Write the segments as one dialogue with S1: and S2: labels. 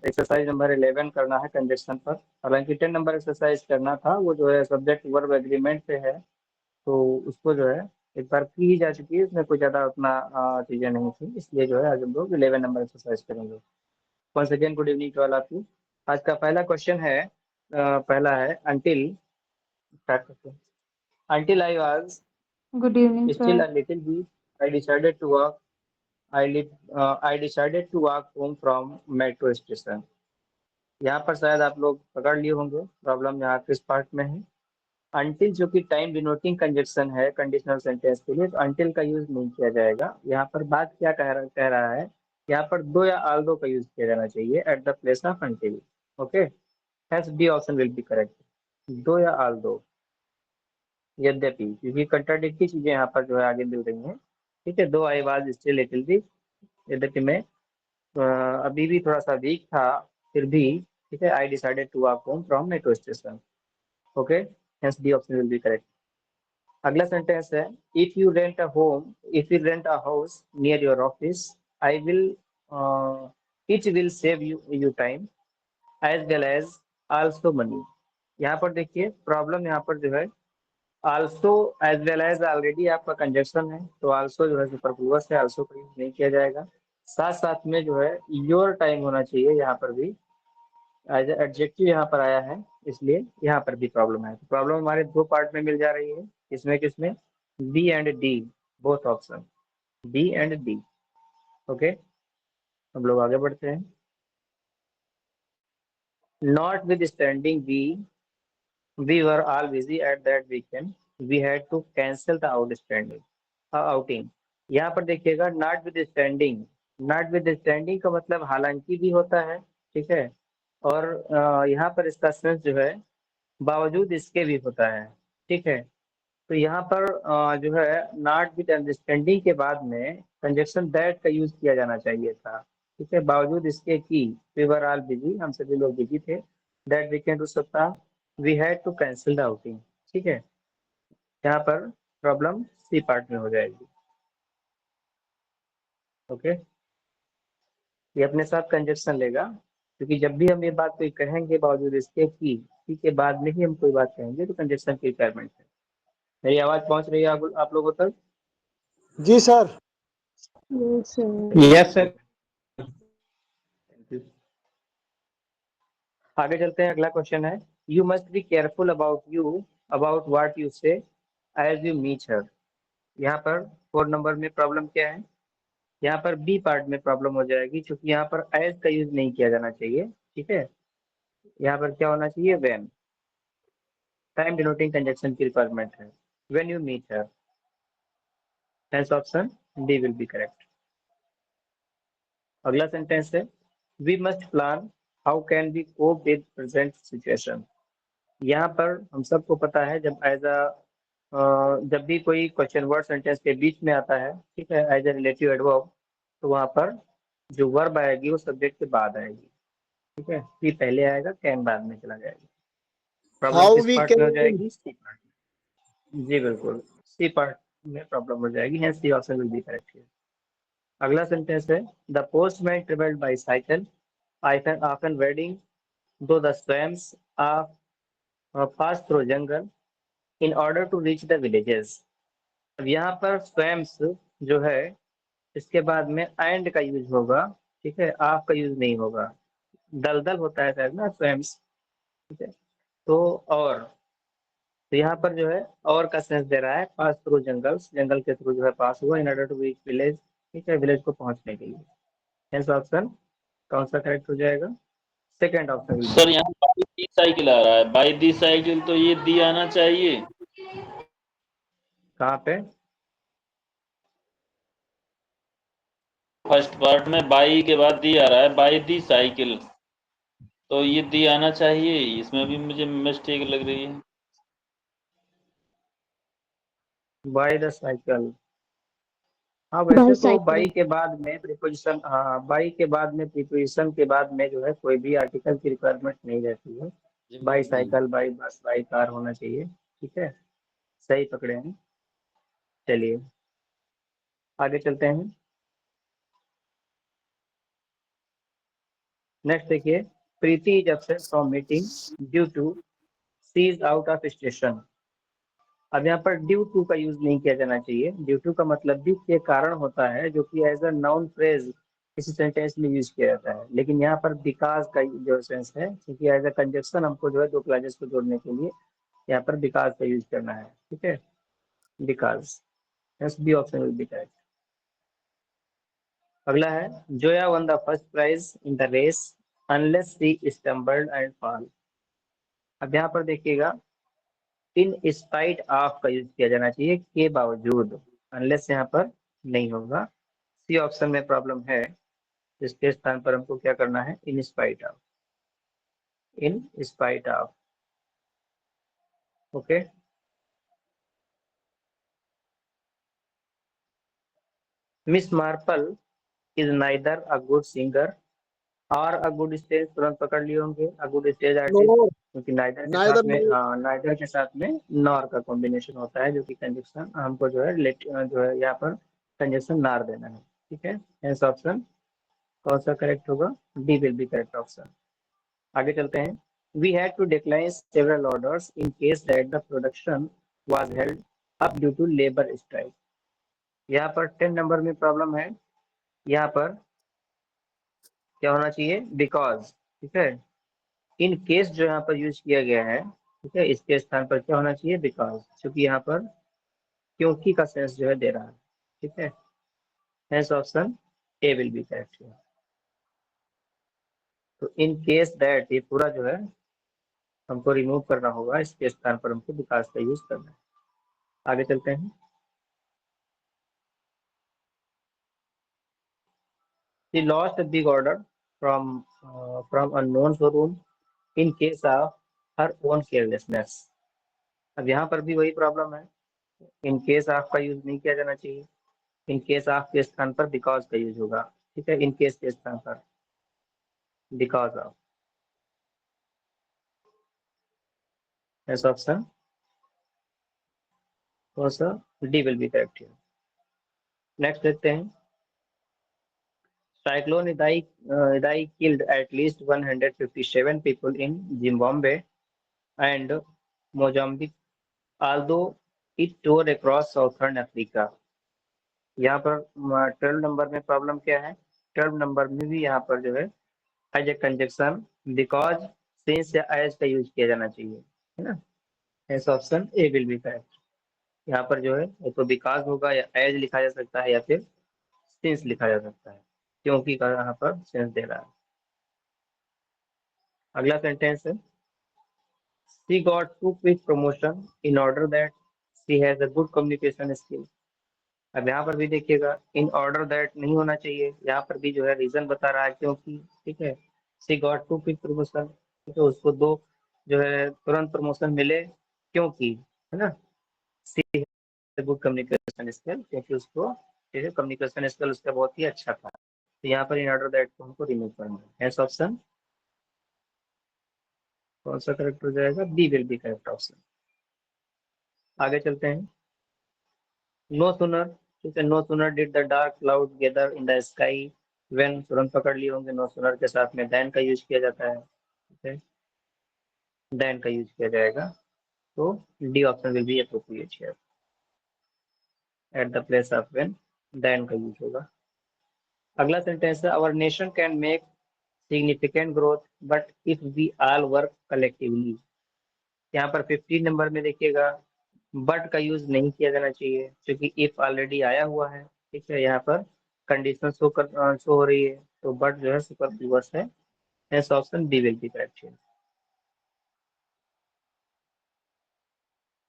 S1: Exercise number 11 करना है conjunction पर। हालांकि 10 नंबर एक्सरसाइज करना था, वो जो है सब्जेक्ट वर्ब एग्रीमेंट पे है, तो उसको जो है एक बार की ही जा चुकी है, उसमें कोई ज़्यादा उतना चीज़ें नहीं थी, इसलिए जो है आज हम लोग 11 नंबर एक्सरसाइज करेंगे। Once again good evening to all of you. आज का पहला क्वेश्चन है, पहला है अंटिल, स्टार्ट करते हैं। Until I was
S2: Good evening,
S1: still
S2: sir.
S1: a little bit, I decided to walk. I decided to walk home from metro station. यहाँ पर शायद आप लोग पकड़ लिए होंगे प्रॉब्लम यहाँ किस पार्ट में है। अंटिल जो कि टाइम डिनोटिंग कंजक्शन है कंडीशनल सेंटेंस के लिए, तो अंटिल का यूज नहीं किया जाएगा। यहाँ पर बात क्या कह रहा है, यहाँ पर दो या आल्दो का यूज किया जाना चाहिए eight the place of until. Okay, has B option will be correct, दो या आल्दो। यद्यपि, क्योंकि कंट्राडिक्टरी चीजें यहाँ पर जो है आगे मिल रही हैं। ठीक है, दो I was still little bit, यद्यपि मैं अभी भी थोड़ा सा वीक था, फिर भी ठीक है, I decided to walk home from metro station. Okay, hence D option will be correct. अगला सेंटेंस है, if you rent a home, if you rent a house near your office, I will it will save you time as well as also money. यहाँ पर देखिए problem, यहाँ पर जो है also as well as already आपका conjunction है, तो आल्सो जो है सुपरफ्लुअस है, आल्सो का यूज नहीं किया जाएगा। साथ साथ में जो है योर टाइम होना चाहिए, यहाँ पर भी एज एडजेक्टिव यहाँ पर आया है, इसलिए यहाँ पर भी प्रॉब्लम है। प्रॉब्लम हमारे दो पार्ट में मिल जा रही है, इसमें किसमें, B and D, both option B and D. Okay, हम लोग आगे बढ़ते हैं। Notwithstanding we were all busy at that weekend, we had to cancel the outing। यहाँ पर देखिएगा not with standing, not with standing का मतलब हालांकि भी होता है, ठीक है, और यहाँ पर इसका सेंस जो है बावजूद इसके भी होता है। ठीक है, तो यहाँ पर जो है नॉट विद अंडरस्टैंडिंग के बाद में कंजक्शन दैट का यूज किया जाना चाहिए था। ठीक है, बावजूद इसके कि वी वर ऑल बिजी, हम सभी लोग बिजी थे, दैट वीकेंड उस सप्ताह, we had to cancel the outing. ठीक है, यहाँ पर प्रॉब्लम सी पार्ट में हो जाएगी। ओके, ये अपने साथ कंजक्शन लेगा, क्योंकि जब भी हम ये बात कोई कहेंगे बावजूद इसके कि के बाद में ही हम कोई बात कहेंगे, तो कंजक्शन की रिक्वायरमेंट है। मेरी आवाज पहुंच रही है आप लोगों तक?
S3: जी sir.
S2: Yes, sir.
S1: Yes sir. आगे चलते हैं, अगला क्वेश्चन है, you must be careful about what you say as you meet her. यहाँ पर 4 नंबर में प्रॉब्लम क्या है, यहाँ पर बी पार्ट में प्रॉब्लम हो जाएगी, क्योंकि यहाँ पर एज का यूज नहीं किया जाना चाहिए। ठीक है, यहाँ पर क्या होना चाहिए, व्हेन, टाइम डिनोटिंग कंजक्शन की रिक्वायरमेंट है, when you meet her, hence option D will be correct. अगला सेंटेंस है, we must plan how can we cope with present situation. यहाँ पर हम सबको पता है, जब भी कोई क्वेश्चन वर्ड सेंटेंस के बीच में आता है, ठीक है, एज ए रिलेटिव एडवर्ब, तो वहाँ पर जो वर्ब आएगी वो सब्जेक्ट के बाद आएगी। ठीक है, सी पहले आएगा, कैन बाद में चला जाएगा। प्रॉब्लम
S3: हाउ
S1: किस
S3: वी
S1: पार्ट में हो
S3: कैन,
S1: जाएगी, सी पार्ट में। जी बिल्कुल, सी पार्ट में प्रॉब्लम हो जाएगी, है C option will be correct. अगला सेंटेंस है, the postman travelled by cycle often wading though the swamps are passed through jungle in order to reach the villages। अब यहाँ पर स्वैम्स जो है, इसके बाद में एंड का यूज होगा, ठीक है, आप का यूज नहीं होगा। दलदल होता है शायद ना स्वैम्स, ठीक है, तो और, तो यहाँ पर जो है और का सेंस दे रहा है, पास थ्रू जंगल्स, जंगल के थ्रू जो है पास हुआ, in order to reach village, ठीक है, विलेज को पहुंचने के लिए। हेंस ऑप्शन कौन सा करेक्ट हो जाएगा, सेकंड ऑप्शन।
S4: सर यहाँ बाई दी साइकिल आ रहा है, बाई दी साइकिल, तो ये दी आना चाहिए।
S1: कहाँ पे,
S4: फर्स्ट पार्ट में बाई के बाद दी आ रहा है, बाई दी साइकिल, तो ये दी आना चाहिए, इसमें भी मुझे मिस्टेक लग रही है।
S1: बाय द साइकिल, हाँ वैसे तो
S2: Bicycle.
S1: बाई के बाद में प्रीपोजिशन, हाँ बाई के बाद में प्रीपोजिशन के बाद में जो है कोई भी आर्टिकल की रिक्वायरमेंट नहीं रहती है। By cycle, by bus, by car होना चाहिए। ठीक है, सही पकड़े हैं। चलिए आगे चलते हैं। नेक्स्ट देखिए, Preeti is absent from meeting due to she is out of station. अब यहाँ पर ड्यू टू का यूज नहीं किया जाना चाहिए। ड्यू टू का मतलब भी के कारण होता है, जो कि एज अ नाउन फ्रेज किसी सेंटेंस में यूज किया जाता है, लेकिन यहाँ पर बिकॉज का जो सेंस है, क्योंकि एज अ कंजक्शन हमको जो है दो क्लॉजेस को जोड़ने के लिए यहाँ पर बिकॉज का यूज करना है। ठीक है, because, B option will be correct. अगला है, Zoya won the first prize in the race unless she stumbled and fall. अब यहाँ पर देखिएगा, इन स्पाइट ऑफ का यूज किया जाना चाहिए, के बावजूद। अनलेस यहाँ पर नहीं होगा, सी ऑप्शन में प्रॉब्लम है, इसके स्थान पर हमको क्या करना है, इन spite of, in spite of. Okay, miss Marple is neither a good singer और अ गुड स्टेज, तुरंत पकड़ लिए होंगे, a good stage artist,
S3: No,
S1: क्योंकि नाइदर के साथ
S3: neither
S1: में,
S3: no.
S1: हाँ, नाइदर के साथ में नॉर का कॉम्बिनेशन होता है, जो कि कंजक्शन हमको जो है जो है यहाँ पर कंजक्शन नार देना है। ठीक है, हेंस ऑप्शन कौन सा करेक्ट होगा, D will be correct option. आगे चलते हैं, we had to decline several orders in case that the production was held up due to labour strike. यहाँ पर 10 नंबर में प्रॉब्लम है, यहाँ पर क्या होना चाहिए, बिकॉज। ठीक है, इन केस जो यहाँ पर यूज किया गया है, ठीक है, इसके स्थान पर क्या होना चाहिए, बिकॉज, क्योंकि यहाँ पर क्योंकि का सेंस जो है दे रहा है। ठीक है, hence option A will be correct. तो इन केस दैट, ये पूरा जो है हमको रिमूव करना होगा, इसके स्थान पर हमको बिकॉज का यूज करना है। आगे चलते हैं, she lost a big order from unknown showroom in case of her own carelessness। अब यहाँ पर भी वही प्रॉब्लम है, इन केस ऑफ का यूज नहीं किया जाना चाहिए, इन केस ऑफ के स्थान पर बिकॉज का यूज होगा। ठीक है, इन केस के स्थान पर बिकॉज ऑफ, ऐसा ऑप्शन कौन सा, D will be correct. Next देखते हैं, cyclone इदाई killed at least 157 people in Zimbabwe and Mozambique, although it tore across southern Africa। यहाँ पर 12 नंबर में प्रॉब्लम क्या है, 12 नंबर में भी यहाँ पर जो है as a conjunction because, since या एज का यूज किया जाना चाहिए, है ना। ऐसा option A will be correct. यहाँ पर जो है तो बिकॉज होगा, या एज लिखा जा सकता है, या फिर सिंस लिखा जा सकता है, क्योंकि का यहाँ पर सेंस दे रहा है। अगला सेंटेंस है, she got too quick promotion in order that she has a good communication skill। अब यहाँ पर भी देखिएगा, इन ऑर्डर दैट नहीं होना चाहिए, यहाँ पर भी जो है रीजन बता रहा है क्योंकि। ठीक है, सी गॉट टू क्विक प्रमोशन, तो उसको दो जो है तुरंत प्रमोशन मिले, क्योंकि, है ना, सी गुड कम्युनिकेशन स्किल, क्योंकि उसको कम्युनिकेशन स्किल उसका बहुत ही अच्छा था। तो यहाँ पर इन ऑर्डर दैट को हमको रिमूव करना है, ऐसा ऑप्शन कौन सा करेक्ट हो जाएगा, B will be correct option. आगे चलते हैं, नो सुनर, ठीक है, no sooner did the dark cloud gather in the sky when, तुरंत पकड़ लिए होंगे, नो सुनर के साथ में देन का यूज किया जाता है। ठीक है, देन का यूज किया जाएगा, तो D option will be appropriate here, at the place of when then का यूज होगा। अगला सेंटेंस है, our nation can make significant growth but if we all work collectively. यहाँ पर 15 नंबर में देखिएगा, बट का यूज नहीं किया जाना चाहिए, क्योंकि इफ ऑलरेडी आया हुआ है। ठीक है, यहाँ पर कंडीशन शो हो रही है, तो बट जो है सुपरफ्लूअस है, ऐसा option B will be correct.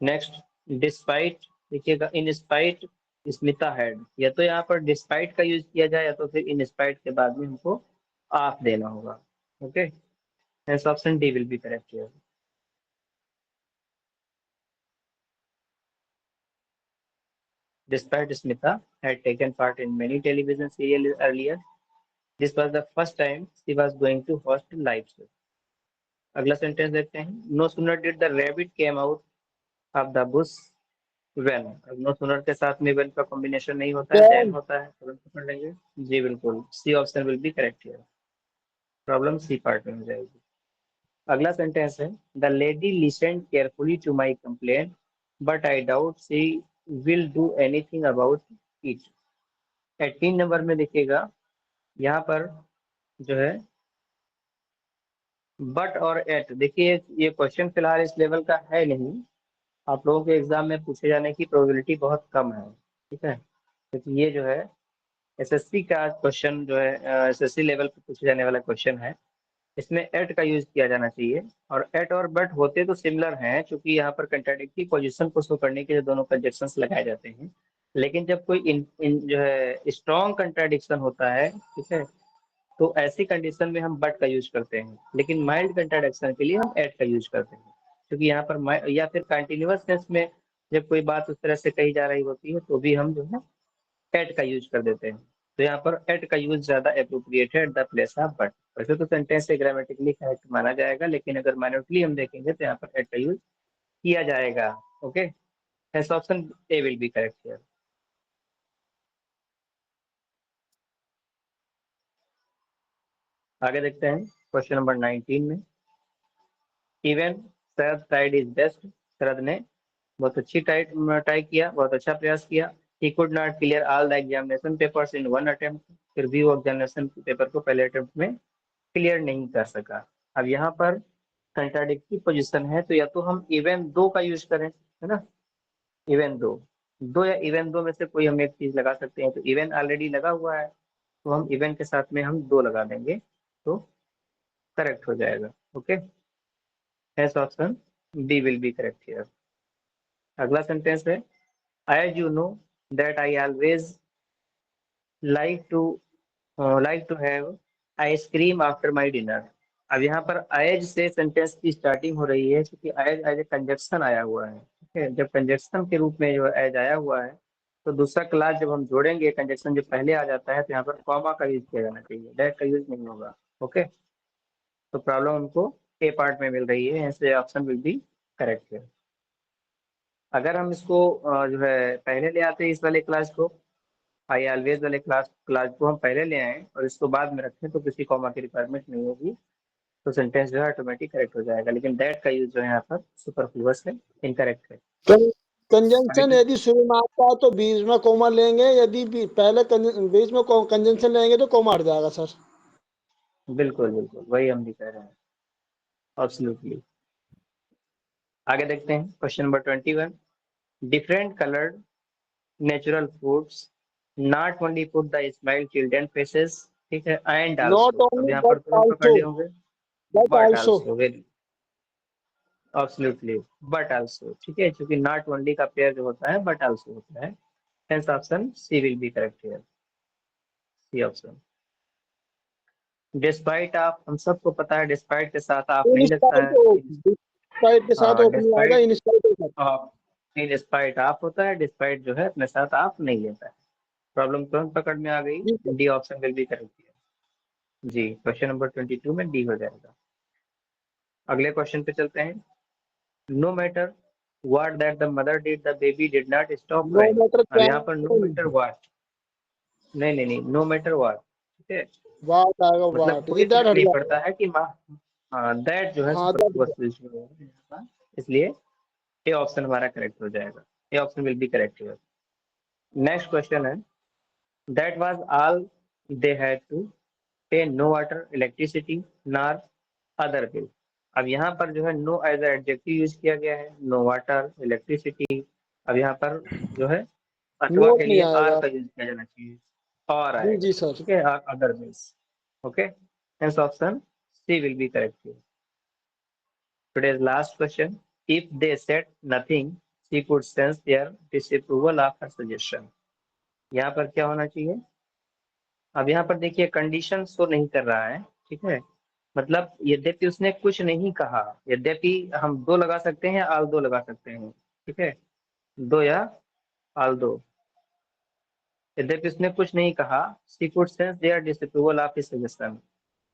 S1: Next, despite, देखिएगा, इन स्पाइट स्मिता हैड, या तो यहाँ पर डिस्पाइट का यूज किया जाए, या तो फिर इन स्पाइट के बाद में हमको ऑफ देना होगा। ओके, ऐसा option D will be correct. Despite Smita had taken part in many television serials earlier, this was the first time she was going to host a live show। अगला sentence देखते हैं, no sooner did the rabbit came out of the bush when। अब no sooner के साथ में when का combination नहीं होता है, then
S3: Then
S1: होता है, तुरंत पकड़ लेंगे। जी बिल्कुल, C option will be correct here. Problem C part में हो जाएगी। अगला सेंटेंस है the lady listen carefully to my complain but I doubt she will do anything about it. 18 number में देखिएगा यहाँ पर जो है बट और एट, देखिए ये क्वेश्चन फिलहाल इस लेवल का है नहीं, आप लोगों के एग्जाम में पूछे जाने की प्रोबेबिलिटी बहुत कम है, ठीक है, क्योंकि ये जो है एसएससी का क्वेश्चन जो है एसएससी लेवल पे पूछे जाने वाला क्वेश्चन है, इसमें एट का यूज किया जाना चाहिए। और एट और बट होते तो सिमिलर हैं, क्योंकि यहाँ पर कंट्राडिक्टरी पोजीशन को शो करने के लिए दोनों कंजक्शंस लगाए जाते हैं, लेकिन जब कोई इन जो है स्ट्रॉन्ग कंट्राडिक्शन होता है, ठीक है, तो ऐसी कंडीशन में हम बट का यूज करते हैं, लेकिन माइल्ड कंट्राडिक्शन के लिए हम एट का यूज करते हैं, क्योंकि यहाँ पर या फिर कंटिन्यूअस सेंस में जब कोई बात उस तरह से कही जा रही होती है तो भी हम जो है एट का यूज कर देते हैं। तो यहाँ पर एट का यूज ज्यादा अप्रोप्रिएट है eight the place of but. वैसे तो सेंटेंस से ग्रामेटिकली करेक्ट माना जाएगा, लेकिन अगर माइनॉरिटली हम देखेंगे तो यहाँ पर एट का यूज किया जाएगा। Okay, option A will be correct here. आगे देखते हैं क्वेश्चन नंबर 19 में। Even Sharad tried is best, Sharad ने बहुत अच्छी ट्राई किया, बहुत अच्छा प्रयास किया। He could not clear all the examination papers in one attempt, फिर भी वो एग्जामिनेशन पेपर को पहले अटेम्प्ट में क्लियर नहीं कर सका। अब यहाँ पर कंट्राडिक्टरी पोजीशन है, तो या तो हम इवन दो का यूज करें, है ना, इवन दो या इवन दो में से कोई हम एक चीज लगा सकते हैं। तो इवन ऑलरेडी लगा हुआ है, तो हम इवन के साथ में हम दो लगा देंगे तो करेक्ट हो जाएगा। Okay, option B will be correct here. अगला सेंटेंस है as you know that I always like to have ice cream after my dinner. अब यहाँ पर एज से सेंटेंस की स्टार्टिंग हो रही है, क्योंकि एज एज ए कंजक्शन आया हुआ है, ठीक है। जब कंजक्शन के रूप में जो एज आया हुआ है, तो दूसरा क्लास जब हम जोड़ेंगे, कंजक्शन जब पहले आ जाता है तो यहाँ पर कॉमा का यूज किया जाना चाहिए, डैट का यूज नहीं होगा। ओके, तो प्रॉब्लम हमको ए पार्ट में मिल रही है, ऐसे ऑप्शन विल बी करेक्ट है। अगर हम इसको जो है पहले ले आते हैं इस वाले क्लास को, आई ऑलवेज वाले क्लास को हम पहले ले आए और इसको बाद में रखें, तो किसी कॉमा की रिक्वायरमेंट नहीं होगी, तो सेंटेंस जो है ऑटोमेटिक करेक्ट हो जाएगा। लेकिन दैट का यूज जो है यहाँ पर सुपरफ्लुअस है, इनकरेक्ट है।
S3: कंजंक्शन यदि शुरू में आता है तो बीच में कोमा लेंगे, यदि पहले बीच में कंजंक्शन लेंगे तो कोमा हट जाएगा सर।
S1: बिल्कुल बिल्कुल, वही हम भी कह रहे हैं, एब्सोल्युटली। आगे देखते हैं question number 21। Different coloured natural foods not only put the smile children faces, ठीक है, एंड
S3: नॉट
S1: आल्सो। अब
S3: ओनली
S1: यहाँ पर
S3: बट
S1: तुरंत पकड़
S3: आल्सो,
S1: लिए होंगे,
S3: but
S1: but
S3: also.
S1: Also, very absolutely, but also, ठीक है, क्योंकि नॉट ओनली का पेयर जो होता है बट आल्सो होता है। Hence option C will be correct here, C option. Despite of, हम सबको पता है डिस्पाइट के साथ आप
S3: इन
S1: नहीं लगता है,
S3: स्पाइट के साथ ओपन आएगा, इन स्पाइट के साथ।
S1: इन स्पाइट ऑफ होता है, डिस्पाइट जो है अपने साथ आप नहीं लेता है। प्रॉब्लम तुरंत पकड़ में आ गई, D option will be correct here. जी, क्वेश्चन नंबर 22 में डी हो जाएगा। अगले क्वेश्चन पे चलते हैं। No matter what that the mother did the baby did not stop
S3: no
S1: crying.
S3: Matter
S1: अब
S3: क्या
S1: यहाँ पर नो मैटर व्हाट, नहीं, नो मैटर व्हाट, ठीक है,
S3: वाट आएगा,
S1: मतलब
S3: वाट
S1: कोई
S3: ये दैट
S1: फर्क
S3: हट
S1: नहीं
S3: जाएगा।
S1: पड़ता है कि माँ, हाँ दैट जो है
S3: हाँ दैट,
S1: सुपरफ्लुअस, इसलिए ए ऑप्शन हमारा करेक्ट हो जाएगा, A option will be correct here. Next question है that was all they had to pay, no water electricity nor other bill. अब यहाँ पर जो है नो एज एडजेक्टिव यूज किया गया है, नो वाटर इलेक्ट्रिसिटी। अब यहाँ पर जो है अथवा
S3: नोट
S1: के
S3: नहीं
S1: लिए आर
S3: आएगा।
S1: का यूज किया जाना चाहिए, और
S3: जी
S1: आएगा,
S3: जी सर।
S1: ठीक है, और other bills. Okay, hence option C will be correct here. Today's last question. If they said nothing, she could sense their disapproval of her suggestion. यहाँ पर क्या होना चाहिए? अब यहाँ पर देखिए कंडीशन शो नहीं कर रहा है, ठीक है, मतलब यद्यपि उसने कुछ नहीं कहा, यद्यपि हम दो लगा सकते हैं, आल दो लगा सकते हैं, ठीक है, दो या आल दो। यद्यपि उसने कुछ नहीं कहा, she could sense their disapproval of his suggestion,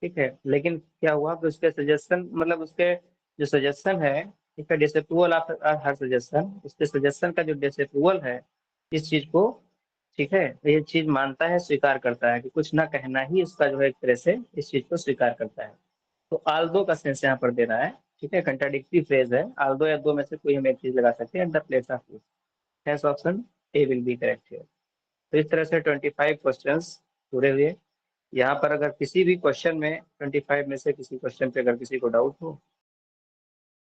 S1: ठीक है, लेकिन क्या हुआ कि उसके सजेशन, मतलब उसके जो सजेशन है, इसका डिसअप्रूवल ऑफ हर सजेशन, उसके सजेशन का जो डिसअप्रूवल है इस चीज को ठीक है, ये चीज मानता है, स्वीकार करता है कि कुछ ना कहना ही इसका जो है एक तरह से इस चीज को स्वीकार करता है। तो आल्दो का सेंस यहाँ पर दे रहा है, ठीक है, कंट्राडिक्टरी फ्रेज है, आल्दो या दो में से कोई हम एक चीज लगा सकते हैं in the place of if. Hence option A will be correct here. तो इस तरह से 25 क्वेश्चंस पूरे हुए। यहाँ पर अगर किसी भी क्वेश्चन में 25 में से किसी क्वेश्चन पे अगर किसी को डाउट हो